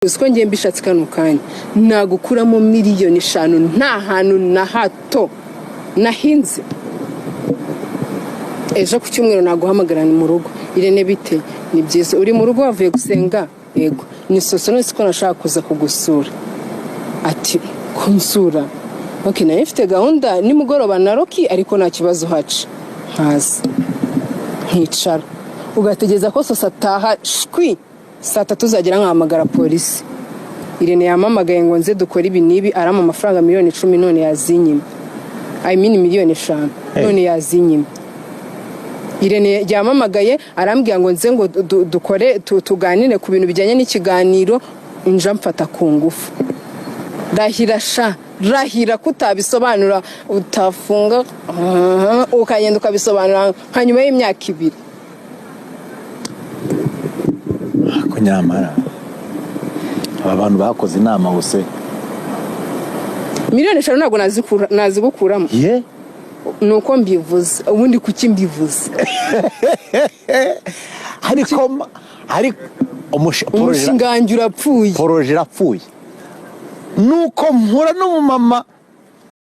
uziko ngiye mbishatse kano kanya nagukuramo miliyoni 5 nta hantu na hato nahinze ejo ku cyumweru naguhamagarana mu rugo Irene bite ni byiza uri mu rugo wavuye gusenga yego ni soso no siko nashaka kuza kugusura ati kunsura okay na ifite gahunda ni mugoroba na Roki ariko nta kibazo haca nkaza nkicara ugategeza ko soso ataha shwi saa 3 tuzagera nkahamagara polisi Irene yamamagaye ngo nze dukora ibi nibi arama amafaranga miliyoni 10 none yazinyima I mean miliyoni 5 none yazinyima Irene yamamagaye arambwira ngo nze ngo dukore tuganire ku bintu bijyanye n'ikiganiro inja mfata ku ngufu rahira kutabisobanura utafunga ukagenda ukabisobanura hanyuma y'imyaka 2 ko nyamara aba bantu bakoze inama hose miliyoni 5 ntabwo nazigukuramo nuko mbivuze ubundi kuki mbivuze ariko umushingangira apfuye projet rapfuye nuko mpura no mama